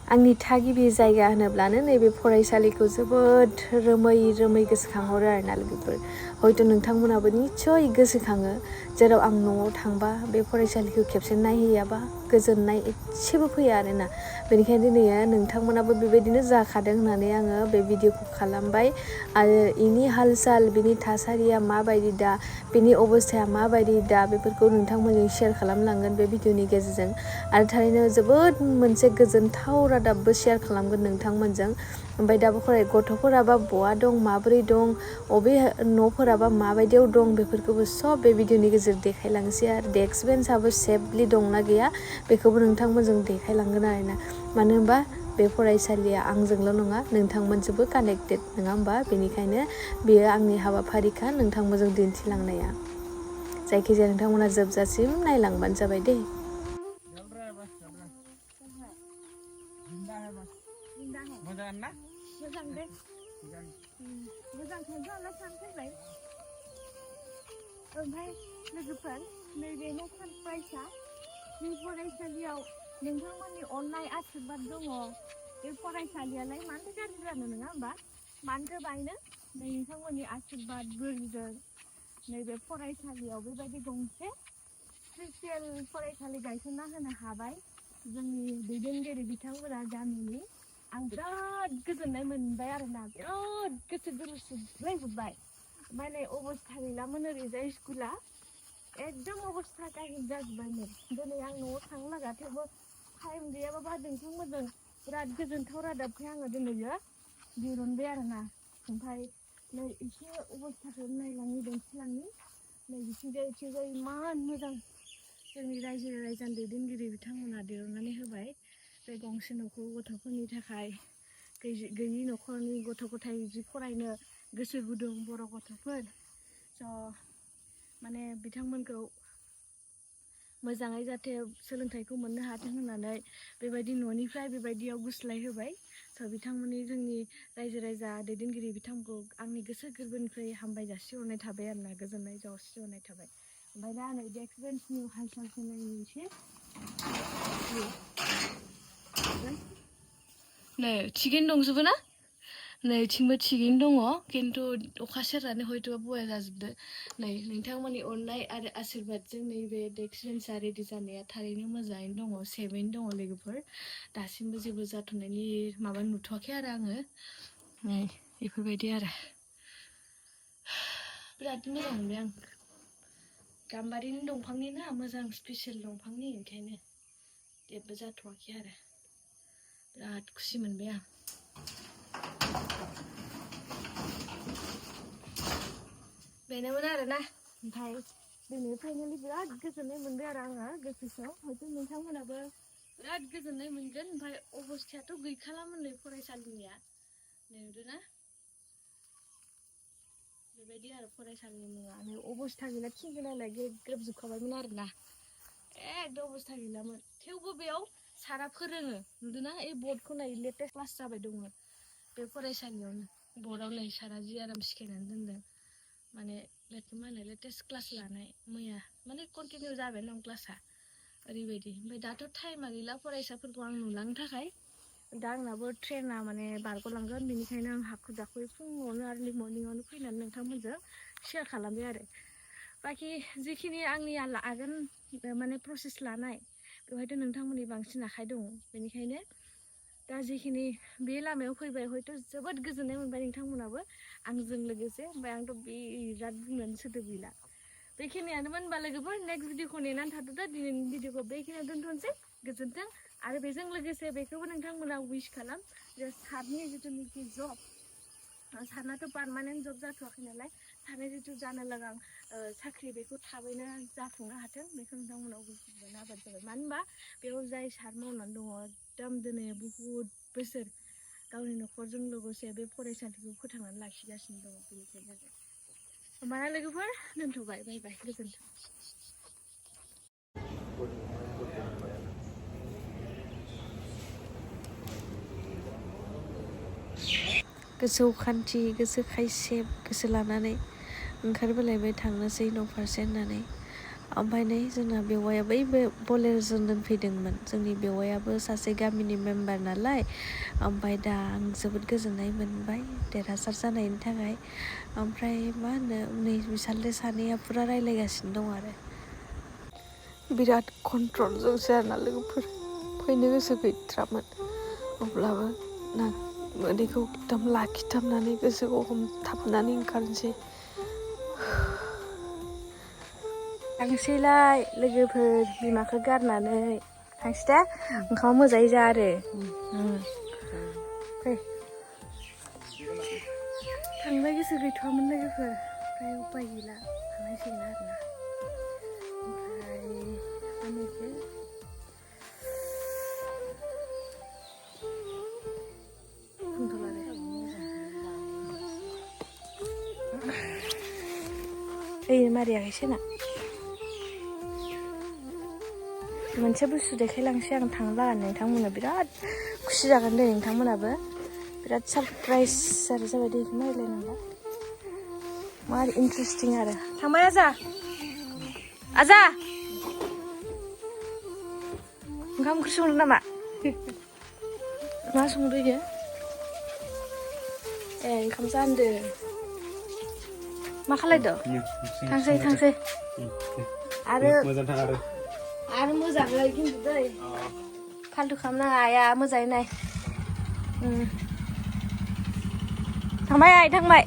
आंनि थागिबि जायगा होनोब्लानो नैबे फरायसालिखौ जोबोद रोमै गोसोखांहरो आरोना लोगोफोर हयथ' नोंथांमोनाबो निस्सय गोसोखाङो जेराव आं न'आव थांबा बे फरायसालिखौ खेबसे नायहैयाबा गोजोननाय एसेबो फैया आरोना बेनिखायनो दिनै नोंथांमोनाबो बेबायदिनो जाखादों होननानै आङो बे भिडिअखौ खालामबाय आरो इनि हाल साल बिनि थासारिया माबायदि दा बिनि अबस्थाया माबायदि दा बेफोरखौ नोंथांमोनजों शेयार खालामलांगोन बे भिडिअनि गेजेरजों आरो थारैनो जोबोद मोनसे गोजोनथाव रादाबबो शेयार खालामगोन नोंथांमोनजों ओमफ्राय दाबो गथ'फोराबा बहा दं माबोरै दं अबे न'फोराबा माबायदियाव दं बेफोरखौबो सब बे भिडिअनि गेजेरजों देखायलांसै आरो डेस्क बेन्चआबो सेफलि दंना गैया बेखौबो नोंथांमोनजों देखायलांगोन आरोना मानो होनबा बे फरायसालिया आंजोंल' नङा नोंथांमोनजोंबो कानेक्टेड नङा होमबा बेनिखायनो बेयो आंनि हाबाफारिखा नोंथांमोनजों दिन्थिलांनाया जायखिजाया नोंथांमोना जोबजासिम नायलांबानो जाबाय दे मोजां ना मोजां दे मोजांखौनो आला सानफैबाय ओमफ्राय लोगोफोर नैबे नेसनेल प्राइजआ बे फरायसालियाव नोंथांमोननि अननाय आशीर्बाद दङ बे फरायसालियालाय मानो गाज्रि जानो नङा होमबा मानो बायनो नोंथांमोननि आशीर्बाद बोरजों नैबे फरायसालियाव बेबायदि गंसे स्पेसियेल फरायसालि गायसनना होनो हाबाय जोंनि दैदेनगिरि बिथांमोना गामिनि आं बिराद गोजोननाय मोनबाय आरोना बिराद गोसो गोरोबलायजोब्बाय ओमफ्राय नै अबस्था गैलामोन ओरैजाय स्कुला एकदम अबस्था गाज्रि जाजोब्बायमोन दिनै आं न'आव थांनो लागा थेवबो टाइम गैयाबाबा नोंथांमोनजों बिराद गोजोनथाव रादाबखाय आङो दिनैयो दिरुनबाय आरोना ओमफ्राय नै एसे अबस्थाखौ नायलांनि दिन्थिलांनि नै बिथिंजाय इमान मोजां जोंनि रायजो राजानि दैदेनगिरि बिथांमोना दिरुननानै होबाय बे गंसे न'खौ गथ'फोरनि थाखाय गैयि न'खरनि गथ' गथाय जि फरायनो गोसो गुदुं बर' गथ'फोर स' माने बिथांमोनखौ मोजाङै जाहाथे सोलोंथाइखौ मोननो हाथों होननानै बेबायदि न'निफ्राय बेबायदियाव गुस्लाय होबाय स' बिथांमोननि जोंनि रायजो राजा दैदेनगिरि बिथांमोनखौ आंनि गोसो गोरबोनिफ्राय हामबाय जासिहरनाय थाबाय आरोना गोजोननाय जासिहरनाय थाबाय ओमफ्राय दा नै डेस्क बेन्चनि हाल सालखौ नायनोसै नै थिगैनो दंजोबो ना नैथिंबो थिगैनो दङ खिन्थु अखा सेरनानै हयथ'बा बया जाजोबदो नै नोंथांमोननि अननाय आरो आशीर्बादजों नैबे डेस्क बेन्चआ रेडि जानाया थारैनो मोजाङैनो दङ सेमैनो दङ लोगोफोर दासिमबो जेबो जाथ'नायनि माबा नुथ'वाखै आरो आङो नै बेफोरबायदि आरो बिराद मोजां मोनबाय आं गाम्बारिनि दंफांनि ना मोजां स्पेसियेल दंफांनि ओंखायनो जेबो जाथ'वाखै आरो बिराद खुसि मोनबाय आं बेनोमोन आरोना ओमफ्राय दिनै फाइनालि बिराद गोजोननाय मोनबाय आरो आङो गोसोखौ हयथ' नोंथांमोनाबो बिराद गोजोननाय मोनगोन ओमफ्राय अबस्थायाथ' गैखालामोन नै फरायसालिनिया नुदोंना बेबायदि आरो फरायसालिनि मुङा नै अबस्था गैला थिंगोनालाय गेग्रेबजोबखाबायमोन आरोना एकदम अबस्था गैलामोन थेवबो बेयाव सारा फोरोङो नुदोंना ए बर्डखौ नाय लेटेस्ट क्लास जाबाय दङ बे फरायसालियावनो बर्डआव नै सारा जि आराम सिखायनानै दोनदों माने मा होनो लेटेस्ट क्लास लानाय मैया माने कन्टिनिउ जाबाय दं क्लासा ओरैबायदि ओमफ्राय दाथ' टाइमा गैला फरायसाफोरखौ आं नुलांनो थाखाय दा आंनाबो ट्रेना माने बारग'लांगोन बेनिखायनो आं हाखु दाखुयै फुङावनो आर्लि मर्निंआवनो फैनानै नोंथांमोनजों शेयार खालामबाय आरो बाखि जिखिनि आंनि आगोन माने प्रसेस लानाय बेवहायथ' नोंथांमोननि बांसिन आखाइ दङ बेनिखायनो दा जिखिनि बे लामायाव फैबाय हयथ' जोबोद गोजोननाय मोनबाय नोंथांमोनाबो आंजों लोगोसे ओमफ्राय आंथ' बिराद बुंनानै सोदोब गैला बेखिनियानोमोन होनबा लोगोफोर नेक्स्ट भिडिअखौ नेनानै थाथ'दो दिनैनि भिडिअखौ बेखिनियाव दोनथ'नोसै गोजोन्थों आरो बेजों लोगोसे बेखौबो नोंथांमोना उइस खालाम जे सारनि जिथुनिखि जब सारनाथ' पारमानेन्ट जब जाथ'वाखै नालाय सारनि जिथु जानो लागा साख्रि बेखौ थाबैनो जाफुंनो हाथों बेखौ नोंथांमोनाव बुजिबानो आबाद जाबाय मानो होनबा बेयाव जाय सार मावनानै दङ एकदम दिनै बुहुद बोसोर गावनि न'खरजों लोगोसे बे फरायसालिखौ फोथांनानै लाखिगासिनो दङ बेनिखायनो होमबाना लोगोफोर दोनथ'बाय बाय बाय गोजोन्थों गोसो खान्थि गोसो खायसेब गोसो लानानै ओंखारबोलायबाय थांनोसै न' फारसे होननानै ओमफ्राय नै जोंना बेवाइया बै बलेर'जों दोनफैदोंमोन जोंनि बेवाइयाबो सासे गामिनि मेम्बार नालाय ओमफ्राय दा आं जोबोद गोजोननाय मोनबाय देरहासार जानायनि थाखाय ओमफ्राय मा होनो नै बिसोर सानैया फुरा रायलायगासिनो दं आरो बिराद कन्ट्रलजोंसो आरोना लोगोफोर फैनो गोसो गैथ्रामोन अब्लाबो ना मोदैखौ एकदम लाखिथाबनानै गोसोखौ हमथाबनानै ओंखारनोसै थांसैलाय लोगोफोर बिमाखौ गारनानै थांसै दे ओंखामा मोजाङै जा आरो फै थांनो गोसो गैथ'वामोन लोगोफोर ओमफ्राय उपाय गैला थांनांसिगोन आरोना ओमफ्राय आंनिखौ बुंथ'ला दे ओइ मारियाखैसो ना मोनसे बुस्थु देखायलांसै आं थांनो लागा नोंथांमोना बिराद खुसि जागोन दे नोंथांमोनाबो बिराद सारप्राइज आरो जाबाय दे बेखौ नायलायनांला मार इन्टारेस्टिं आरो थांबाय आजा आजा ओंखाम ओंख्रि संदों नामा मा संदों इयो ए ओंखाम जानदों मा खालायदों थांसै आरो मोजाङै खिन्थु दै फाल्थु खालामनाङा आइया मोजाङै नाय थांबाय आइ थांबाय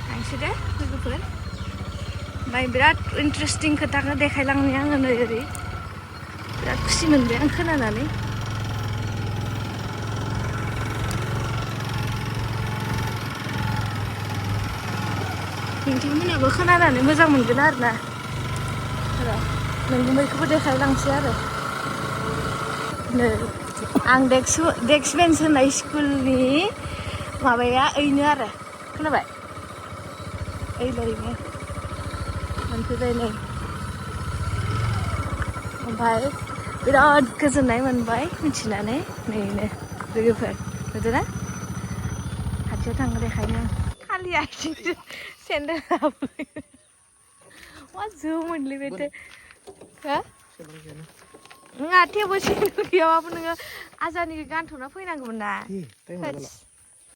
थांसै दे लोगोफोर ओमफ्राय बिराद इन्टारेस्टिं खोथाखौ देखायलांनो आङो नै ओरै बिराद खुसि मोनबाय आं खोनानानै नोंथांमोनाबो खोनानानै मोजां मोनगोन आरोना नोंगुमैखौबो देखायलांसै आरो नै आं डेस्क बेन्च होनाय स्कुलनि माबाया ओइनो आरो खोनाबाय ओइलायनो मोनफैबाय नै ओमफ्राय बिराद गोजोननाय मोनबाय मिथिनानै नैनो लोगोफोर नुदोंना खाथियाव थांनो देखायनो आं खालि आथिंजों सेन्देल लाबोयो मा जोम मोनलायबाय हो नङा थेवबो सेन्देल गैयाबाबो नोङो आजानि गानथ'ना फैनांगौमोन ना